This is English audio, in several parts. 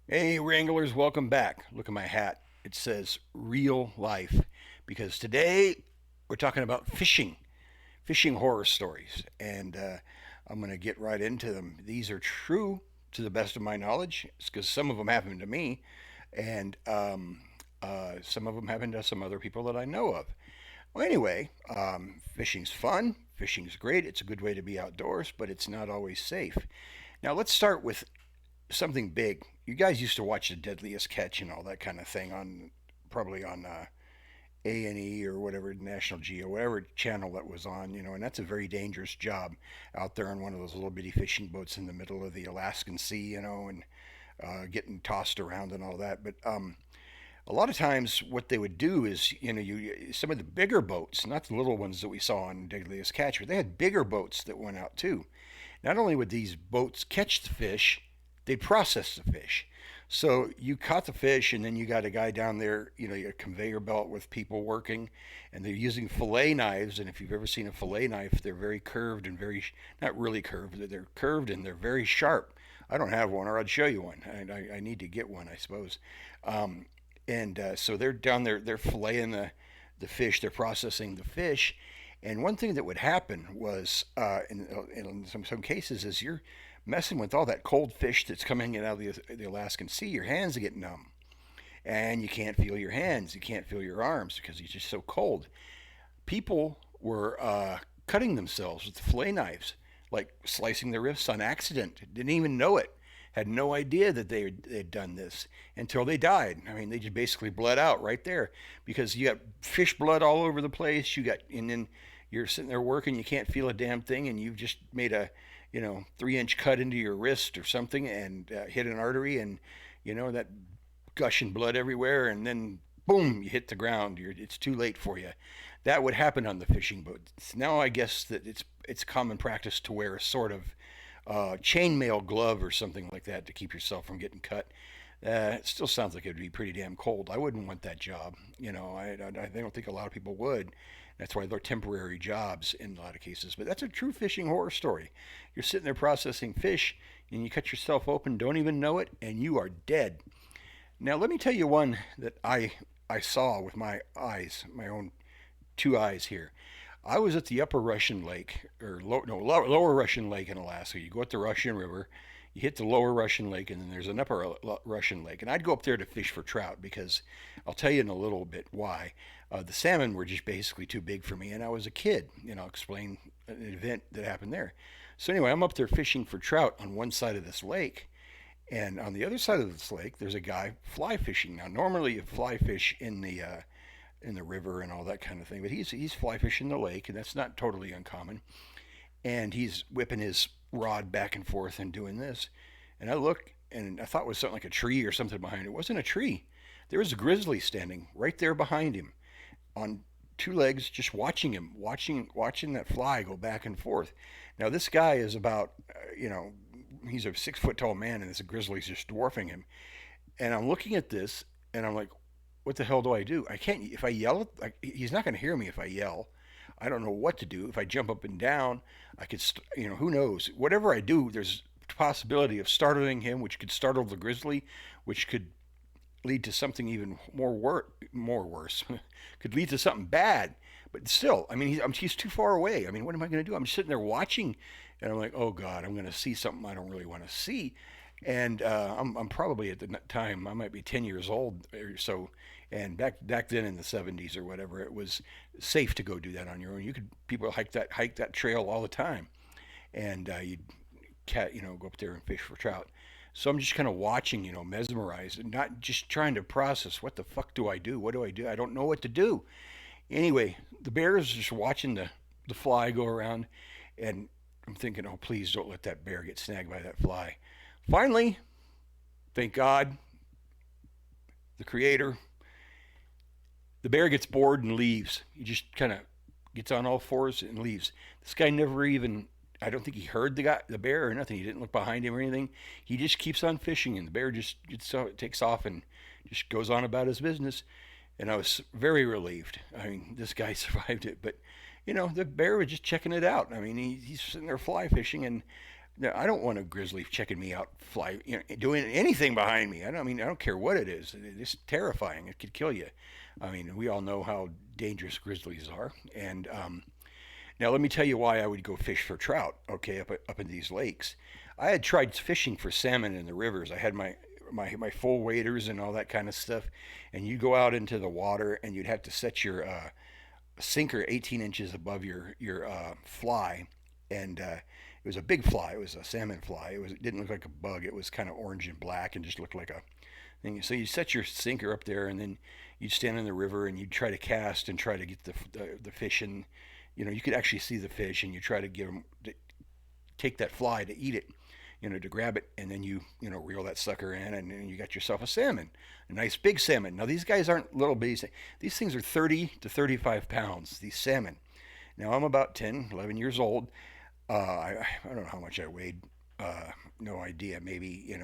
Hey, Wranglers, welcome back. Look at my hat. It says real life because today we're talking about fishing horror stories. And I'm going to get right into them. These are true to the best of my knowledge because some of them happened to me, and some of them happened to some other people that I know of. Well, anyway, fishing's fun. Fishing's great. It's a good way to be outdoors, but it's not always safe. Now, let's start with something big. You guys used to watch The Deadliest Catch and all that kind of thing on probably on A&E or whatever, National Geo, whatever channel that was on, and that's a very dangerous job out there on one of those little bitty fishing boats in the middle of the Alaskan Sea, and getting tossed around and all that. But a lot of times what they would do is, some of the bigger boats, not the little ones that we saw on Deadliest Catch, but they had bigger boats that went out too. Not only would these boats catch the fish, they'd process the fish. So you caught the fish, and then you got a guy down there, a conveyor belt with people working, and they're using fillet knives. And if you've ever seen a fillet knife, they're very curved and very, not really curved, they're curved and they're very sharp. I don't have one, or I'd show you one. I need to get one, I suppose. And so they're down there, they're filleting the fish, they're processing the fish. And one thing that would happen was, in some cases, is you're messing with all that cold fish that's coming in out of the Alaskan Sea. Your hands get numb, and you can't feel your hands, you can't feel your arms because it's just so cold. People were cutting themselves with fillet knives, like slicing their wrists on accident. Didn't even know it. Had no idea that they'd done this until they died. I mean, they just basically bled out right there because you got fish blood all over the place. And then you're sitting there working, you can't feel a damn thing, and you've just made a, 3-inch cut into your wrist or something and hit an artery, and that gushing blood everywhere, and then boom, you hit the ground. It's too late for you. That would happen on the fishing boats. Now I guess that it's common practice to wear a sort of chainmail glove or something like that to keep yourself from getting cut. It still sounds like it would be pretty damn cold. I wouldn't want that job. I don't think a lot of people would. That's why they're temporary jobs in a lot of cases. But that's a true fishing horror story. You're sitting there processing fish, and you cut yourself open, don't even know it, and you are dead. Now, let me tell you one that I saw with my eyes, my own two eyes here. I was at the Upper Russian Lake, or Lower Russian Lake in Alaska. You go up the Russian River, you hit the Lower Russian Lake, and then there's an Upper Russian Lake. And I'd go up there to fish for trout because I'll tell you in a little bit why. The salmon were just basically too big for me, and I was a kid. I'll explain an event that happened there. So anyway, I'm up there fishing for trout on one side of this lake, and on the other side of this lake, there's a guy fly fishing. Now, normally you fly fish in the river and all that kind of thing, but he's fly fishing the lake, and that's not totally uncommon. And he's whipping his rod back and forth and doing this. And I looked, and I thought it was something like a tree or something behind it. It wasn't a tree. There was a grizzly standing right there behind him on two legs, just watching him, watching that fly go back and forth. Now this guy is about, he's a 6 foot tall man, and this grizzly's just dwarfing him. And I'm looking at this, and I'm like, what the hell do I do? I can't. If I yell, he's not going to hear me if I yell. I don't know what to do. If I jump up and down, I could, who knows? Whatever I do, there's a possibility of startling him, which could startle the grizzly, which could lead to something even more worse. Could lead to something bad. But still, I mean, he's too far away. I mean, what am I going to do? I'm sitting there watching, and I'm like, oh God, I'm going to see something I don't really want to see. And I'm probably at the time I might be 10 years old or so, and back then in the 70s or whatever, it was safe to go do that on your own. You could people hike that trail all the time, and you'd go up there and fish for trout. So I'm just kind of watching, mesmerized, and not just trying to process what the fuck do I do? What do I do? I don't know what to do. Anyway, the bear is just watching the fly go around, and I'm thinking, oh please don't let that bear get snagged by that fly. Finally, thank God, the creator, the bear gets bored and leaves. He just kind of gets on all fours and leaves. This guy never even, I don't think he heard the bear or nothing. He didn't look behind him or anything. He just keeps on fishing, and the bear just takes off and just goes on about his business. And I was very relieved. I mean, this guy survived it, but the bear was just checking it out. I mean, he's sitting there fly fishing, and Now, I don't want a grizzly checking me out, fly, doing anything behind me. I don't care what it is. It's terrifying. It could kill you. I mean, we all know how dangerous grizzlies are. And now let me tell you why I would go fish for trout. Okay, up in these lakes, I had tried fishing for salmon in the rivers. I had my full waders and all that kind of stuff, and you go out into the water and you'd have to set your sinker 18 inches above your fly, and it was a big fly. It was a salmon fly. It didn't look like a bug. It was kind of orange and black and just looked like a thing. So you set your sinker up there, and then you'd stand in the river and you'd try to cast and try to get the fish in. You could actually see the fish, and you try to get them to take that fly to eat it, to grab it, and then reel that sucker in, and then you got yourself a salmon, a nice big salmon. Now these guys aren't little bitty. These things are 30 to 35 pounds. These salmon. Now I'm about 10, 11 years old. I don't know how much I weighed. No idea. Maybe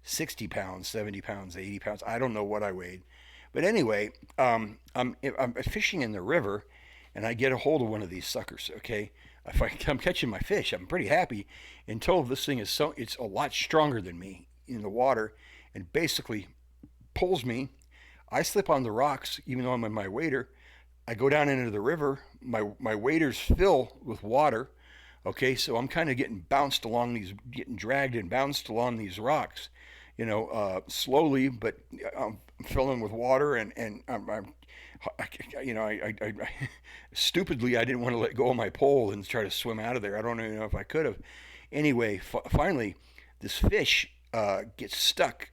60 pounds, 70 pounds, 80 pounds. I don't know what I weighed. But anyway, I'm fishing in the river, and I get a hold of one of these suckers. Okay, if I'm catching my fish, I'm pretty happy until this thing it's a lot stronger than me in the water, and basically pulls me. I slip on the rocks, even though I'm on my wader. I go down into the river. My waders fill with water. Okay, so I'm kind of getting dragged and bounced along these rocks, slowly, but I'm filling with water, and I stupidly I didn't want to let go of my pole and try to swim out of there. I don't even know if I could have. Anyway, finally, this fish gets stuck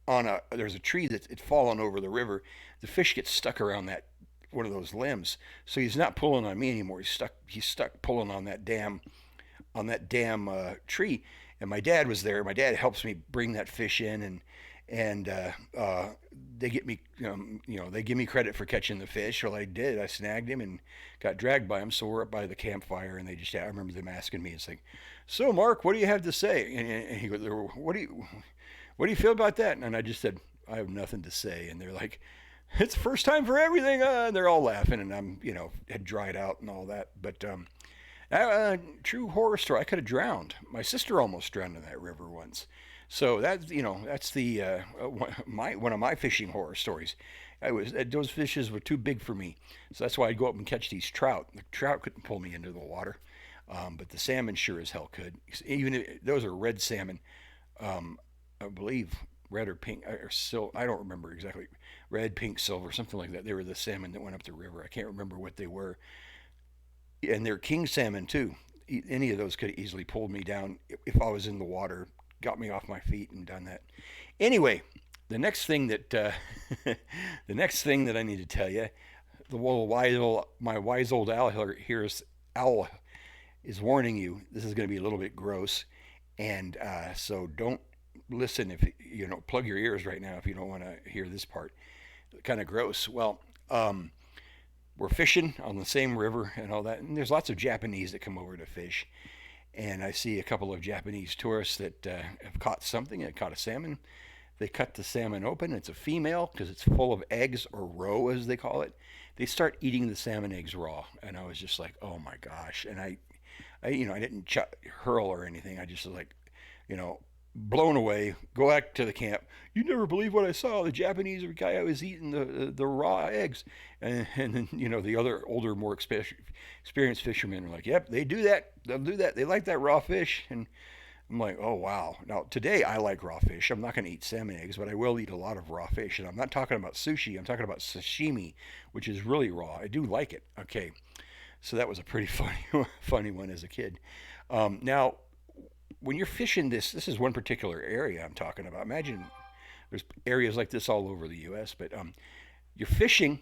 there's a tree that's fallen over the river. The fish gets stuck around that one of those limbs, so he's not pulling on me anymore. He's stuck pulling on that damn tree. And my dad was there. My dad helps me bring that fish in, and they get me they give me credit for catching the fish. Well, I did. I snagged him and got dragged by him. So we're up by the campfire, and I remember them asking me, it's like, so Mark, what do you have to say? And he goes, what do you feel about that? And I just said, I have nothing to say. And they're like, it's the first time for everything. And they're all laughing, and I'm had dried out and all that. But true horror story. I could have drowned. My sister almost drowned in that river once. So that's the one of my fishing horror stories. Those fishes were too big for me, so that's why I'd go up and catch these trout. The trout couldn't pull me into the water, but the salmon sure as hell could. Even those are red salmon, I believe red or pink or silver. I don't remember exactly. Red, pink, silver, something like that. They were the salmon that went up the river. I can't remember what they were, and they're king salmon too. Any of those could have easily pulled me down if I was in the water, got me off my feet, and done that. Anyway, the next thing that the next thing that I need to tell you, my wise old owl is warning you. This is going to be a little bit gross, and so don't listen if plug your ears right now if you don't want to hear this part. Kind of gross. Well, we're fishing on the same river and all that, and there's lots of Japanese that come over to fish. And I see a couple of Japanese tourists that have caught something. They caught a salmon. They cut the salmon open. It's a female because it's full of eggs, or roe as they call it. They start eating the salmon eggs raw, and I was just like, oh my gosh. And I didn't hurl or anything. I just was like, blown away. Go back to the camp. You never believe what I saw. The Japanese guy was eating the raw eggs, and then the other older, more experienced fishermen are like, yep, they do that. They'll do that. They like that raw fish, and I'm like, oh wow. Now today I like raw fish. I'm not going to eat salmon eggs, but I will eat a lot of raw fish, and I'm not talking about sushi. I'm talking about sashimi, which is really raw. I do like it. Okay, so that was a pretty funny one as a kid. Now when you're fishing this is one particular area I'm talking about. Imagine there's areas like this all over the U.S., but you're fishing,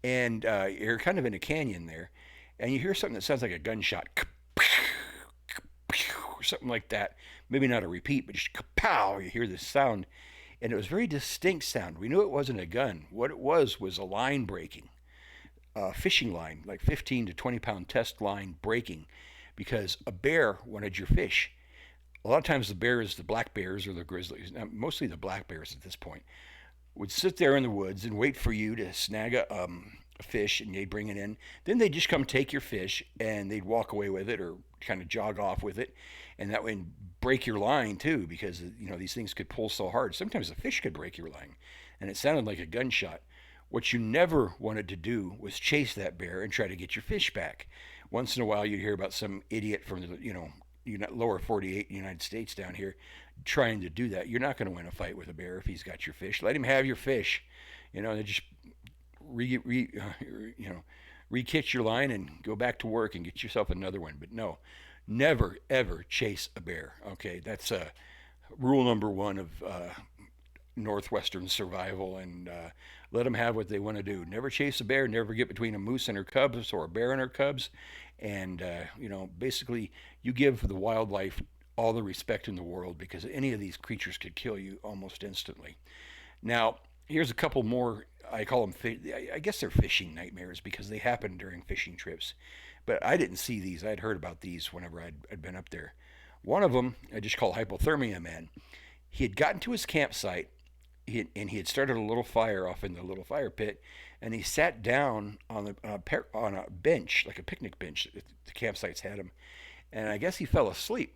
and you're kind of in a canyon there, and you hear something that sounds like a gunshot, or something like that. Maybe not a repeat, but just kapow. You hear this sound, and it was a very distinct sound. We knew it wasn't a gun. What it was a line breaking, fishing line, like 15 to 20 pound test line breaking, because a bear wanted your fish. A lot of times the bears, the black bears or the grizzlies, mostly the black bears at this point, would sit there in the woods and wait for you to snag a fish, and they'd bring it in. Then they'd just come take your fish, and they'd walk away with it or kind of jog off with it, and that would break your line too, because these things could pull so hard. Sometimes a fish could break your line, and it sounded like a gunshot. What you never wanted to do was chase that bear and try to get your fish back. Once in a while, you'd hear about some idiot from the lower 48 United States down here trying to do that. You're not going to win a fight with a bear if he's got your fish. Let him have your fish. They just re-kitch your line and go back to work and get yourself another one. But no, never ever chase a bear. Okay, that's rule number one of Northwestern survival, and let them have what they want to do. Never chase a bear. Never get between a moose and her cubs or a bear and her cubs. And basically, you give the wildlife all the respect in the world, because any of these creatures could kill you almost instantly. Now, here's a couple more. I call them, I guess they're fishing nightmares, because they happen during fishing trips. But I didn't see these. I'd heard about these whenever I'd been up there. One of them I just call Hypothermia Man. He had gotten to his campsite, and he had started a little fire off in the little fire pit, and he sat down on a bench, like a picnic bench. The campsites had him, and I guess he fell asleep.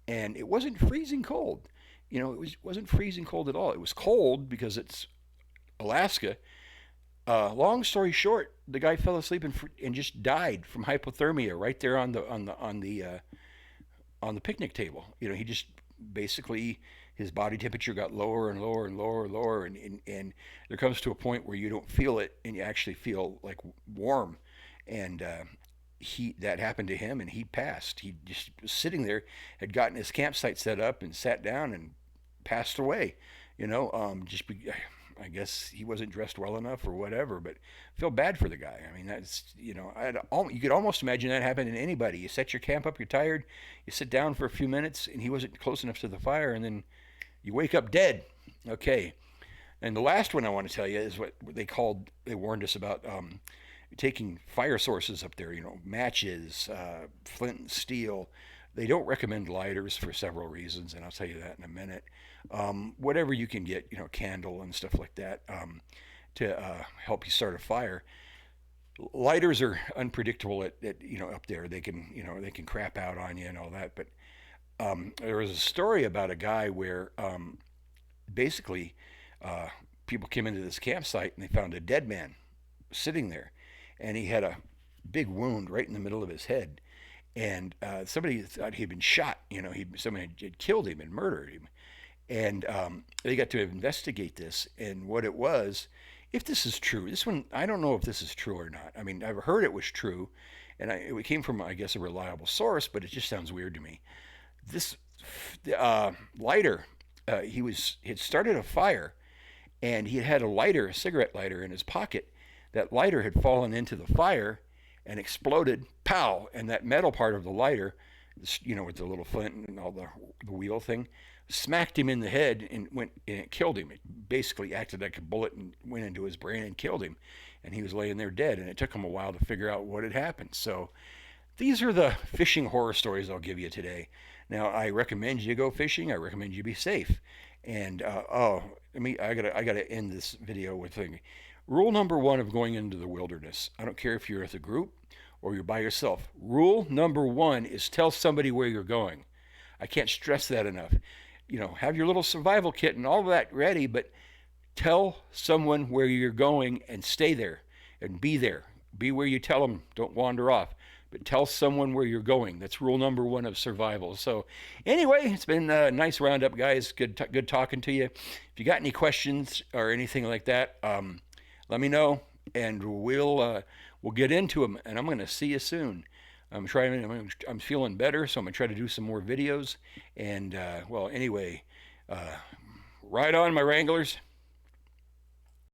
And it wasn't freezing cold. Wasn't freezing cold at all. It was cold because it's Alaska. Long story short, the guy fell asleep and just died from hypothermia right there on the picnic table. He just basically, his body temperature got lower and lower and lower and lower, and there comes to a point where you don't feel it and you actually feel like warm. And that happened to him, and he passed. He just was sitting there, had gotten his campsite set up and sat down and passed away. I guess he wasn't dressed well enough or whatever, but I feel bad for the guy. I mean, that's, you could almost imagine that happening to anybody. You set your camp up, you're tired, you sit down for a few minutes, and he wasn't close enough to the fire, and then you wake up dead. Okay. And the last one I want to tell you is what they warned us about, taking fire sources up there, matches, flint and steel. They don't recommend lighters for several reasons, and I'll tell you that in a minute. Whatever you can get, candle and stuff like that, to help you start a fire. Lighters are unpredictable at up there. They can crap out on you and all that. But there was a story about a guy where basically people came into this campsite and they found a dead man sitting there, and he had a big wound right in the middle of his head. And somebody thought he'd been shot. Somebody had killed him and murdered him. And they got to investigate this. And what it was, if this is true, this one, I don't know if this is true or not. I mean, I've heard it was true. And it came from, I guess, a reliable source, but it just sounds weird to me. This lighter, he had started a fire, and he had a cigarette lighter in his pocket. That lighter had fallen into the fire and exploded, pow, and that metal part of the lighter, with the little flint and all the wheel thing, smacked him in the head and it killed him. It basically acted like a bullet and went into his brain and killed him, and he was laying there dead, and it took him a while to figure out what had happened. So these are the fishing horror stories I'll give you today. Now, I recommend you go fishing. I recommend you be safe. And I gotta end this video with a rule number one of going into the wilderness. I don't care if you're with a group or you're by yourself. Rule number one is tell somebody where you're going. I can't stress that enough. Have your little survival kit and all of that ready, but tell someone where you're going and stay there and be there. Be where you tell them. Don't wander off, but tell someone where you're going. That's rule number one of survival. So anyway, it's been a nice roundup, guys. Good talking to you. If you got any questions or anything like that, let me know, and we'll get into them. And I'm going to see you soon. I'm feeling better, so I'm going to try to do some more videos. And, anyway, ride on, my Wranglers.